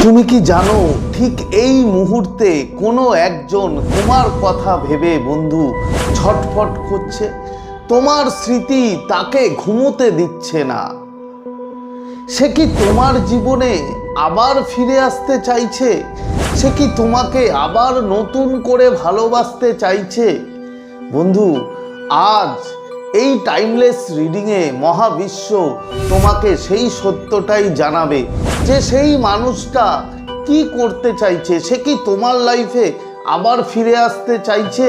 তুমি কি জানো ঠিক এই মুহূর্তে কোনো একজন তোমার কথা ভেবে বন্ধু ছটফট করছে, তোমার স্মৃতি তাকে ঘুমোতে দিচ্ছে না। সে কি তোমার জীবনে আবার ফিরে আসতে চাইছে? সে কি তোমাকে আবার নতুন করে ভালোবাসতে চাইছে? বন্ধু, আজ এই টাইমলেস রিডিংয়ে মহাবিশ্ব তোমাকে সেই সত্যটাই জানাবে যে সেই মানুষটা কি করতে চাইছে। সে কি তোমার লাইফে আবার ফিরে আসতে চাইছে?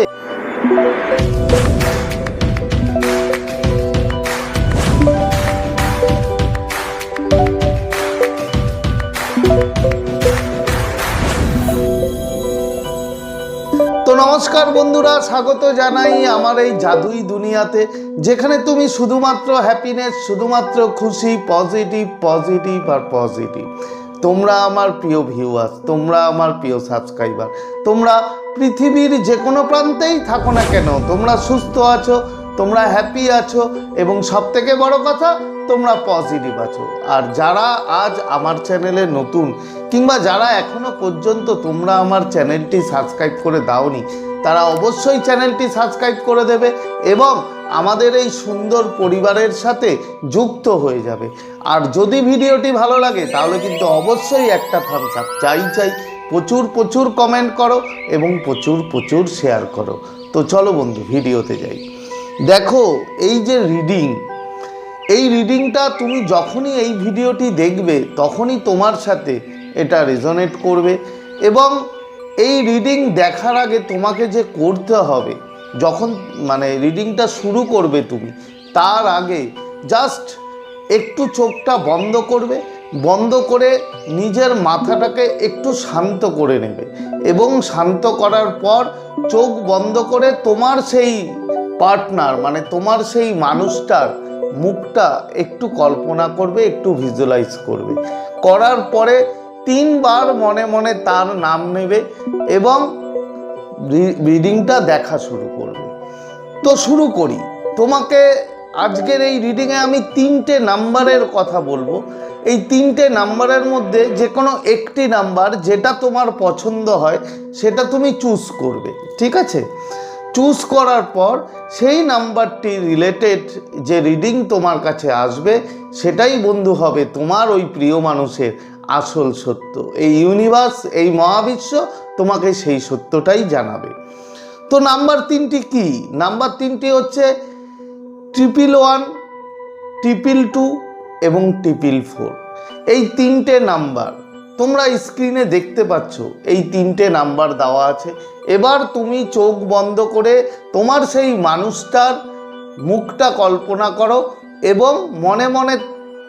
তো নমস্কার বন্ধুরা, স্বাগত জানাই আমার এই জাদুই দুনিয়াতে, যেখানে তুমি শুধুমাত্র হ্যাপিনেস, শুধুমাত্র খুশি, পজিটিভ পজিটিভ আর পজিটিভ। তোমরা আমার প্রিয় ভিউয়ার্স, তোমরা আমার প্রিয় সাবস্ক্রাইবার, তোমরা পৃথিবীর যে কোনো প্রান্তেই থাকো না কেন, তোমরা সুস্থ আছো, তোমরা হ্যাপি আছো এবং সবথেকে বড় কথা তোমরা পজিটিভ আছো। আর যারা আজ আমার চ্যানেলে নতুন কিংবা যারা এখনো পর্যন্ত তোমরা আমার চ্যানেলটি সাবস্ক্রাইব করে দাওনি, তারা অবশ্যই চ্যানেলটি সাবস্ক্রাইব করে দেবে এবং আমাদের এই সুন্দর পরিবারের সাথে যুক্ত হয়ে যাবে। আর যদি ভিডিওটি ভালো লাগে তাহলে কিন্তু অবশ্যই একটা থামস আপ চাই। প্রচুর প্রচুর কমেন্ট করো এবং প্রচুর প্রচুর শেয়ার করো। তো চলো বন্ধু, ভিডিওতে যাই। দেখো, এই যে এই রিডিংটা তুমি যখনই এই ভিডিওটি দেখবে তখনই তোমার সাথে এটা রেজোনেট করবে। এবং এই রিডিং দেখার আগে তোমাকে যে করতে হবে, যখন রিডিংটা শুরু করবে তুমি, তার আগে জাস্ট একটু চোখটা বন্ধ করবে, বন্ধ করে নিজের মাথাটাকে একটু শান্ত করে নেবে এবং শান্ত করার পর চোখ বন্ধ করে তোমার সেই পার্টনার তোমার সেই মানুষটার মুখটা একটু কল্পনা করবে, একটু ভিজুয়ালাইজ করবে। করার পরে 3 বার মনে মনে তার নাম নেবে এবং রিডিংটা দেখা শুরু করবে। তো শুরু করি। তোমাকে আজকের এই রিডিংয়ে আমি 3টে নাম্বারের কথা বলবো। এই 3টে নাম্বারের মধ্যে যে কোনো একটি নাম্বার যেটা তোমার পছন্দ হয় সেটা তুমি চুজ করবে, ঠিক আছে? চুজ করার পর সেই নাম্বারটি রিলেটেড যে রিডিং তোমার কাছে আসবে সেটাই বন্ধু হবে তোমার ওই প্রিয় মানুষের আসল সত্য। এই ইউনিভার্স, এই মহাবিশ্ব তোমাকে সেই সত্যটাই জানাবে। তো নাম্বার 3টি কি? নাম্বার 3টি হচ্ছে 111, 222 এবং 444। এই 3টে নাম্বার তোমরা স্ক্রিনে দেখতে পাচ্ছ, এই 3টে নাম্বার দেওয়া আছে। এবার তুমি চোখ বন্ধ করে তোমার সেই মানুষটার মুখটা কল্পনা করো এবং মনে মনে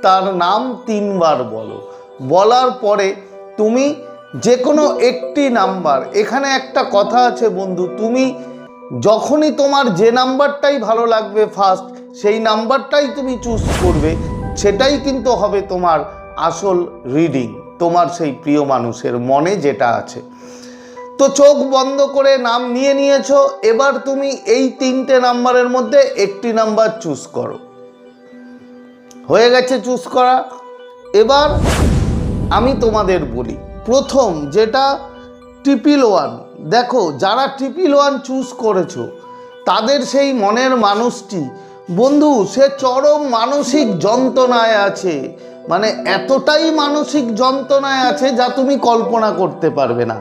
তার নাম 3 বার বলো। বলার পরে তুমি যে কোনো একটি নাম্বার, এখানে একটা কথা আছে বন্ধু, তুমি যখনই তোমার যে নাম্বারটাই ভালো লাগবে ফার্স্ট, সেই নাম্বারটাই তুমি চুজ করবে। সেটাই কিন্তু হবে তোমার আসল রিডিং, তোমার সেই প্রিয় মানুষের মনে যেটা আছে। তো চোখ বন্ধ করে নাম নিয়ে নিয়েছো। এবার তুমি এই 3টে নাম্বারের মধ্যে একটি নাম্বার চুজ করো। হয়ে গেছে চুজ করা। এবার আমি তোমাদের বলি, প্রথম যেটা 111। দেখো, যারা 111 চুজ করেছো তাদের সেই মনের মানুষটি বন্ধু, সে চরম মানসিক যন্ত্রণায় আছে। এতটাই মানসিক যন্ত্রণায় আছে যা তুমি কল্পনা করতে পারবে না।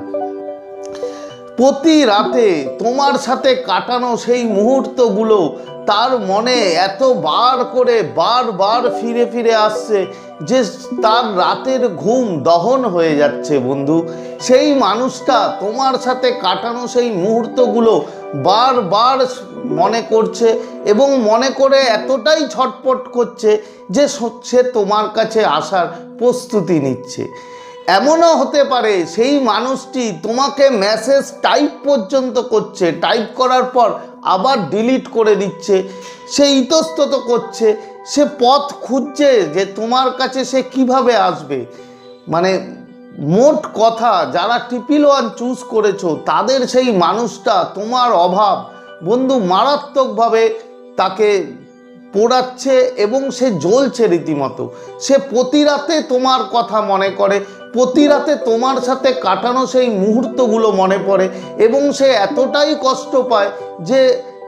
প্রতি রাতে তোমার সাথে কাটানো সেই মুহূর্তগুলো তার মনে এতবার করে বারবার ফিরে ফিরে আসছে যে তার রাতের ঘুম দহন হয়ে যাচ্ছে বন্ধু। সেই মানুষটা তোমার সাথে কাটানো সেই মুহূর্তগুলো বারবার মনে করছে এবং মনে করে এতটাই ছটফট করছে যে সে তোমার কাছে আসার প্রস্তুতি নিচ্ছে। এমনও হতে পারে সেই মানুষটি তোমাকে মেসেজ টাইপ পর্যন্ত করছে, টাইপ করার পর আবার ডিলিট করে দিচ্ছে। সে ইতস্তত করছে, সে পথ খুঁজছে যে তোমার কাছে সে কিভাবে আসবে। মোট কথা, যারা 111 চুজ করেছো তাদের সেই মানুষটা তোমার অভাব বন্ধু মারাত্মকভাবে তাকে পোড়াচ্ছে এবং সে জ্বলছে রীতিমতো। সে প্রতি রাতে তোমার কথা মনে করে, প্রতি রাতে তোমার সাথে কাটানো সেই মুহূর্তগুলো মনে পড়ে এবং সে এতটাই কষ্ট পায় যে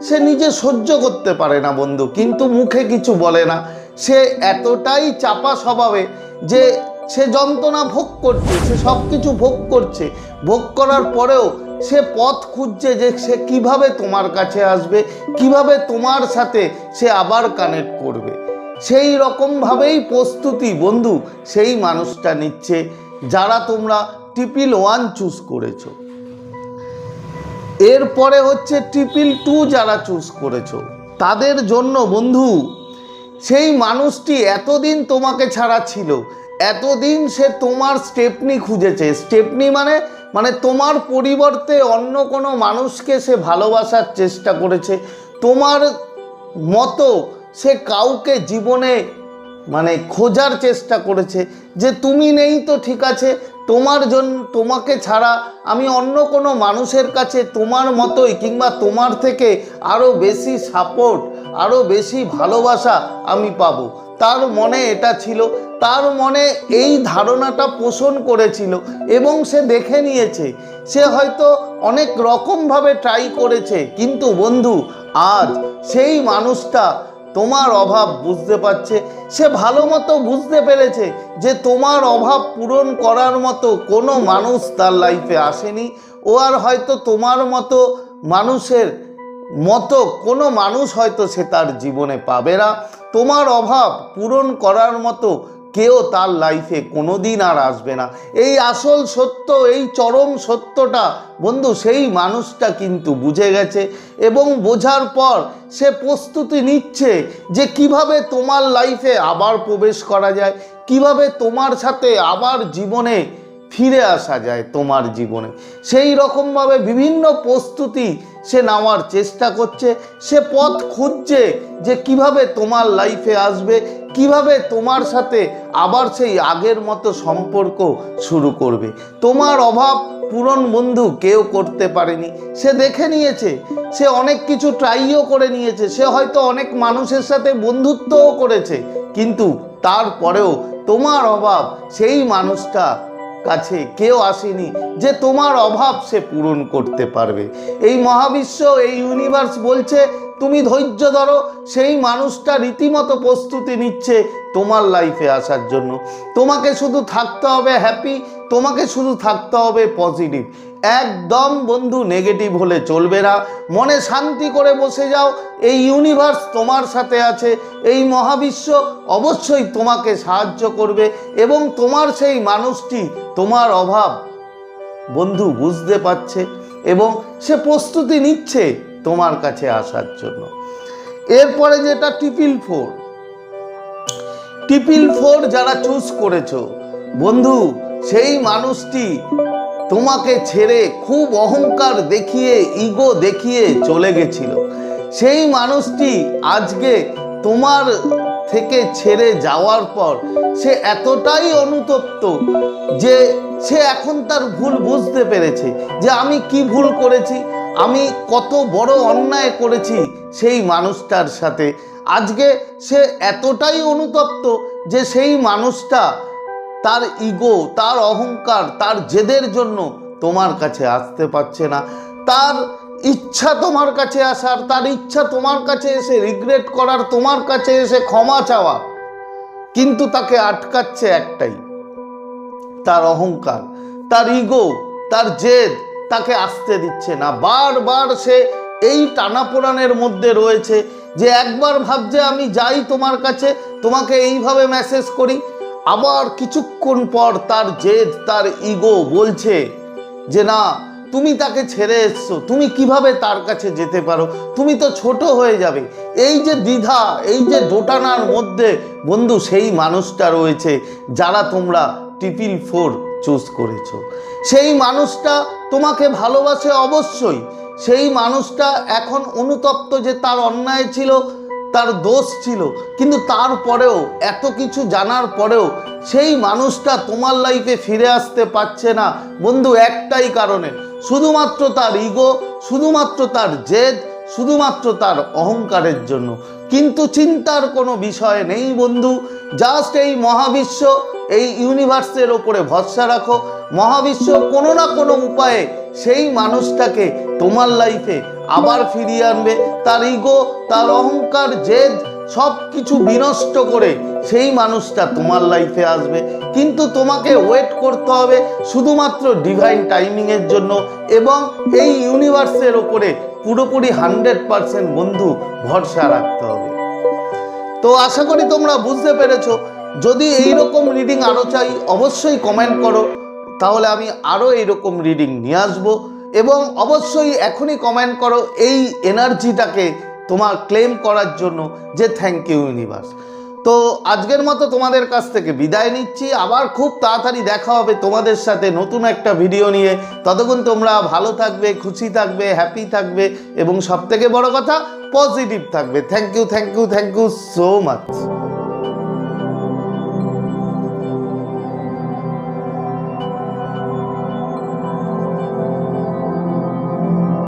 সে নিজে সহ্য করতে পারে না বন্ধু, কিন্তু মুখে কিছু বলে না। সে এতটাই চাপা স্বভাবে যে সে যন্ত্রণা ভোগ করছে, সে সব কিছু ভোগ করছে, ভোগ করার পরেও সে পথ খুঁজছে যে সে কিভাবে তোমার কাছে আসবে, কিভাবে তোমার সাথে সে আবার কানেক্ট করবে। সেই রকমভাবেই প্রস্তুতি বন্ধু সেই মানুষটা নিচ্ছে যারা তোমরা 111 চুজ করেছো। এরপরে হচ্ছে 222 যারা চুজ করেছো, তাদের জন্য বন্ধু সেই মানুষটি এতদিন তোমাকে ছাড়া ছিল, এতদিন সে তোমার স্টেপনি খুঁজেছে। স্টেপনি মানে তোমার পরিবর্তে অন্য কোনো মানুষকে সে ভালোবাসার চেষ্টা করেছে। তোমার মতো সে কাউকে জীবনে খোঁজার চেষ্টা করেছে যে তুমি নেই তো ঠিক আছে, তোমাকে ছাড়া আমি অন্য কোনো মানুষের কাছে তোমার মতোই কিংবা তোমার থেকে আরও বেশি সাপোর্ট, আরও বেশি ভালোবাসা আমি পাবো। তার মনে এটা ছিল, তার মনে এই ধারণাটা পোষণ করেছিল এবং সে দেখে নিয়েছে। সে হয়তো অনেক রকমভাবে ট্রাই করেছে, কিন্তু বন্ধু আজ সেই মানুষটা তোমার অভাব বুঝতে পারছে। সে ভালো মতো বুঝতে পেরেছে যে তোমার অভাব পূরণ করার মতো কোনো মানুষ তার লাইফে আসেনি। ও আর হয়তো তোমার মতো মানুষের মতো কোনো মানুষ হয়তো সে তার জীবনে পাবে না। তোমার অভাব পূরণ করার মতো কেউ তার লাইফে কোনো দিন আর আসবে না। এই আসল সত্য, এই চরম সত্যটা বন্ধু সেই মানুষটা কিন্তু বুঝে গেছে এবং বোঝার পর সে প্রস্তুতি নিচ্ছে যে কিভাবে তোমার লাইফে আবার প্রবেশ করা যায়, কিভাবে তোমার সাথে আবার জীবনে ফিরে আসা যায় তোমার জীবনে। সেই রকমভাবে বিভিন্ন প্রস্তুতি সে নেওয়ার চেষ্টা করছে। সে পথ খুঁজছে যে কিভাবে তোমার লাইফে আসবে, কিভাবে তোমার সাথে আবার সেই আগের মতো সম্পর্ক শুরু করবে। তোমার অভাব পূরণ বন্ধু কেউ করতে পারেনি। সে দেখে নিয়েছে, সে অনেক কিছু ট্রাইও করে নিয়েছে, সে হয়তো অনেক মানুষের সাথে বন্ধুত্বও করেছে, কিন্তু তারপরেও তোমার অভাব সেই মানুষটা কাছে কেউ আসেনি যে তোমার অভাব সে পূরণ করতে পারবে। এই মহাবিশ্ব, এই ইউনিভার্স বলছে তুমি ধৈর্য ধরো। সেই মানুষটা রীতিমতো প্রস্তুতি নিচ্ছে তোমার লাইফে আসার জন্য। তোমাকে শুধু থাকতে হবে হ্যাপি, তোমাকে শুধু থাকতে হবে পজিটিভ। একদম বন্ধু নেগেটিভ হলে চলবে না। মনে শান্তি করে বসে যাও, এই ইউনিভার্স তোমার সাথে আছে, এই মহাবিশ্ব অবশ্যই তোমাকে সাহায্য করবে এবং তোমার সেই মানুষটি তোমার অভাব বন্ধু বুঝতে পারছে এবং সে প্রস্তুতি নিচ্ছে তোমার কাছে আসার জন্য। এরপরে যেটা 444 যারা চুজ করেছো বন্ধু, সেই মানুষটি তোমাকে ছেড়ে খুব অহংকার দেখিয়ে, ইগো দেখিয়ে চলে গেছিল। সেই মানুষটি আজকে তোমার থেকে ছেড়ে যাওয়ার পর সে এতটাই অনুতপ্ত যে সে এখন তার ভুল বুঝতে পেরেছে যে আমি কি ভুল করেছি, আমি কত বড় অন্যায় করেছি সেই মানুষটার সাথে। আজকে সে এতটাই অনুতপ্ত যে সেই মানুষটা তার ইগো, তার অহংকার, তার জেদের জন্য তোমার কাছে আসতে পারছে না। তার ইচ্ছা তোমার কাছে আসার, তার ইচ্ছা তোমার কাছে এসে রিগ্রেট করার, তোমার কাছে এসে ক্ষমা চাওয়া, কিন্তু তাকে আটকাচ্ছে একটাই, তার অহংকার, তার ইগো, তার জেদ তাকে আসতে দিচ্ছে না। বারবার সে এই টানাপোড়ানের মধ্যে রয়েছে যে একবার ভাবছে আমি যাই তোমার কাছে, তোমাকে এইভাবে মেসেজ করি, আবার কিছুক্ষণ পর তার জেদ, তার ইগো বলছে যে না, তুমি তাকে ছেড়ে এসছো, তুমি কিভাবে তার কাছে যেতে পারো, তুমি তো ছোট হয়ে যাবে। এই যে দ্বিধা, এই যে দোটানার মধ্যে বন্ধু সেই মানুষটা রয়েছে যারা তোমরা 444 চুজ করেছো। সেই মানুষটা তোমাকে ভালোবাসে অবশ্যই, সেই মানুষটা এখন অনুতপ্ত যে তার অন্যায় ছিল, তার দোষ ছিল, কিন্তু তারপরেও এত কিছু জানার পরেও সেই মানুষটা তোমার লাইফে ফিরে আসতে পারছে না বন্ধু একটাই কারণে, শুধুমাত্র তার ইগো, শুধুমাত্র তার জেদ, শুধুমাত্র তার অহংকারের জন্য। কিন্তু চিন্তার কোনো বিষয় নেই বন্ধু। জাস্ট এই মহাবিশ্ব, এই ইউনিভার্সের ওপরে ভরসা রাখো। মহাবিশ্ব কোনো না কোনো উপায়ে সেই মানুষটাকে তোমার লাইফে আবার ফিরিয়ে আনবে। তার ইগো, তার অহংকার, জেদ সব কিছু বিনষ্ট করে সেই মানুষটা তোমার লাইফে আসবে। কিন্তু তোমাকে ওয়েট করতে হবে শুধুমাত্র ডিভাইন টাইমিংয়ের জন্য এবং এই ইউনিভার্সের ওপরে পুরোপুরি 100% বন্ধু ভরসা রাখতে হবে। তো আশা করি তোমরা বুঝতে পেরেছো। যদি এইরকম রিডিং আরও চাই অবশ্যই কমেন্ট করো, তাহলে আমি আরও এইরকম রিডিং নিয়ে আসবো। এবং অবশ্যই এখনই কমেন্ট করো এই এনার্জিটাকে তোমার ক্লেম করার জন্য যে থ্যাংক ইউ ইউনিভার্স। তো আজকের মতো তোমাদের কাছ থেকে বিদায় নিচ্ছি। আবার খুব তাড়াতাড়ি দেখা হবে তোমাদের সাথে নতুন একটা ভিডিও নিয়ে। ততক্ষণ তোমরা ভালো থাকবে, খুশি থাকবে, হ্যাপি থাকবে এবং সবথেকে বড় কথা পজিটিভ থাকবে। Thank you, thank you, thank you so much.